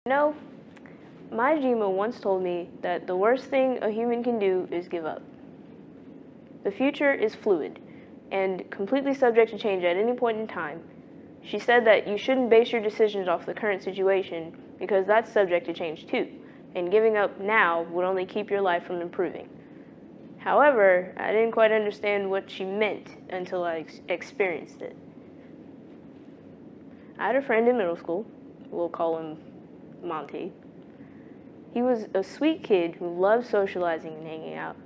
No, Majima once told me that the worst thing a human can do is give up. The future is fluid and completely subject to change at any point in time. She said that you shouldn't base your decisions off the current situation because that's subject to change too, and giving up now would only keep your life from improving. However, I didn't quite understand what she meant until I experienced it. I had a friend in middle school, we'll call him Monty. He was a sweet kid who loved socializing and hanging out,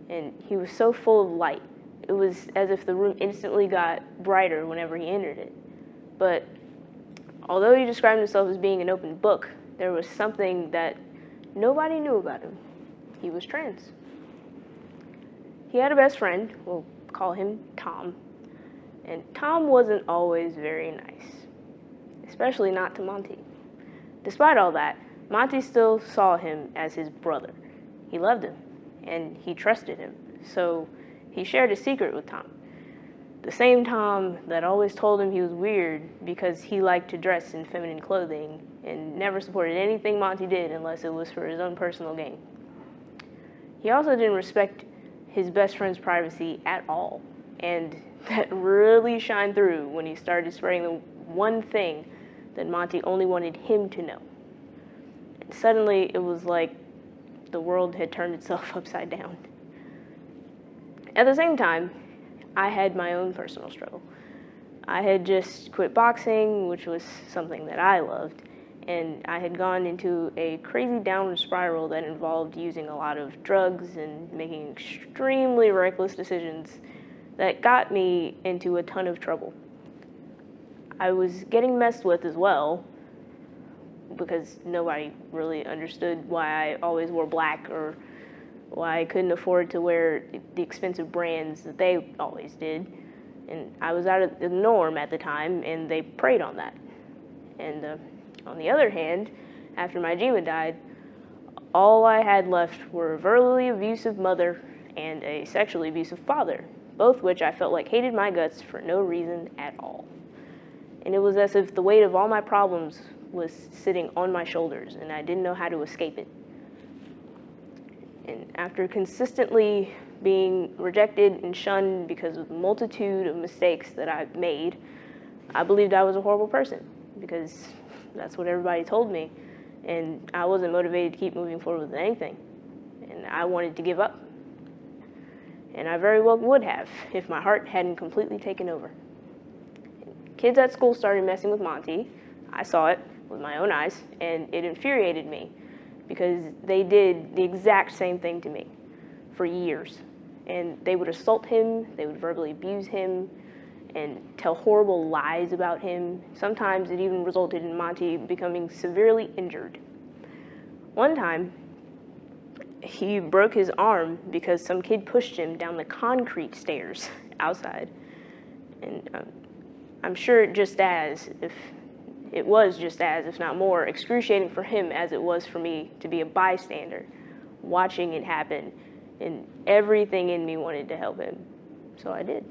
and he was so full of light. It was as if the room instantly got brighter whenever he entered it. But although he described himself as being an open book, there was something that nobody knew about him. He was trans. He had a best friend, we'll call him Tom, and Tom wasn't always very nice, especially not to Monty. Despite all that, Monty still saw him as his brother. He loved him, and he trusted him, so he shared a secret with Tom. The same Tom that always told him he was weird because he liked to dress in feminine clothing and never supported anything Monty did unless it was for his own personal gain. He also didn't respect his best friend's privacy at all, and that really shined through when he started spreading the one thing that Monty only wanted him to know. And suddenly, it was like the world had turned itself upside down. At the same time, I had my own personal struggle. I had just quit boxing, which was something that I loved, and I had gone into a crazy downward spiral that involved using a lot of drugs and making extremely reckless decisions that got me into a ton of trouble. I was getting messed with as well because nobody really understood why I always wore black or why I couldn't afford to wear the expensive brands that they always did. And I was out of the norm at the time, and they preyed on that. And on the other hand, after my Jima died, all I had left were a verbally abusive mother and a sexually abusive father, both which I felt like hated my guts for no reason at all. And it was as if the weight of all my problems was sitting on my shoulders, and I didn't know how to escape it. And after consistently being rejected and shunned because of the multitude of mistakes that I've made, I believed I was a horrible person because that's what everybody told me, and I wasn't motivated to keep moving forward with anything, and I wanted to give up. And I very well would have if my heart hadn't completely taken over. Kids at school started messing with Monty. I saw it with my own eyes, and it infuriated me because they did the exact same thing to me for years. And they would assault him, they would verbally abuse him, and tell horrible lies about him. Sometimes it even resulted in Monty becoming severely injured. One time, he broke his arm because some kid pushed him down the concrete stairs outside. And I'm sure it was just as, if not more, excruciating for him as it was for me to be a bystander, watching it happen, and everything in me wanted to help him. So I did.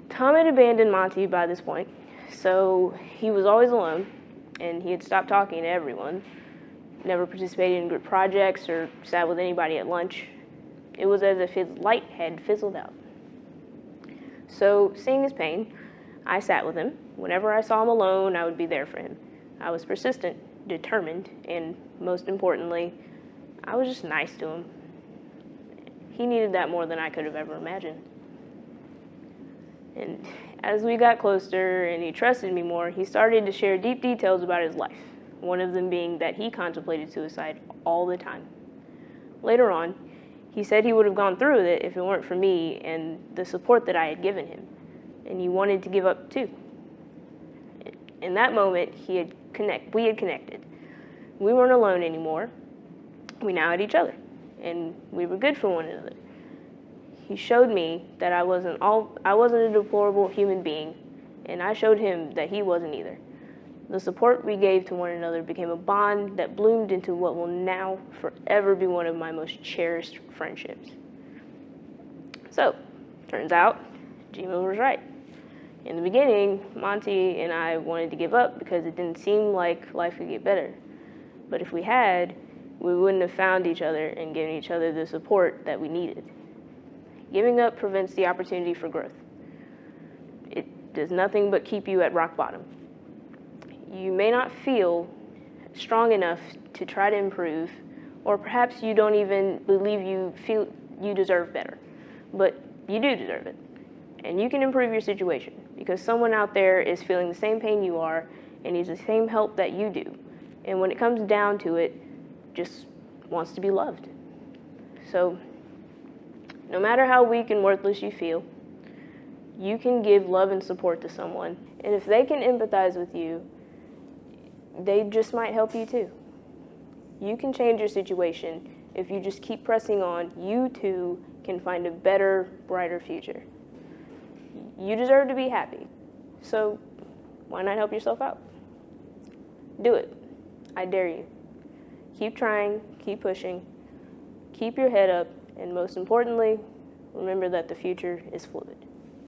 Tom had abandoned Monty by this point, so he was always alone, and he had stopped talking to everyone, never participated in group projects or sat with anybody at lunch. It was as if his light had fizzled out. So, seeing his pain, I sat with him. Whenever I saw him alone, I would be there for him. I was persistent, determined, and most importantly, I was just nice to him. He needed that more than I could have ever imagined. And as we got closer and he trusted me more, he started to share deep details about his life, one of them being that he contemplated suicide all the time. Later on, he said he would have gone through with it if it weren't for me and the support that I had given him, and he wanted to give up too. In that moment, we had connected. We weren't alone anymore. We now had each other, and we were good for one another. He showed me that I wasn't a deplorable human being, and I showed him that he wasn't either. The support we gave to one another became a bond that bloomed into what will now forever be one of my most cherished friendships. So, turns out, Jima was right. In the beginning, Monty and I wanted to give up because it didn't seem like life could get better. But if we had, we wouldn't have found each other and given each other the support that we needed. Giving up prevents the opportunity for growth. It does nothing but keep you at rock bottom. You may not feel strong enough to try to improve, or perhaps you don't even believe you feel you deserve better, but you do deserve it. And you can improve your situation because someone out there is feeling the same pain you are and needs the same help that you do. And when it comes down to it, just wants to be loved. So, no matter how weak and worthless you feel, you can give love and support to someone. And if they can empathize with you, they just might help you too. You can change your situation. If you just keep pressing on, you too can find a better, brighter future. You deserve to be happy. So why not help yourself out? Do it. I dare you. Keep trying, keep pushing, keep your head up, and most importantly, remember that the future is fluid.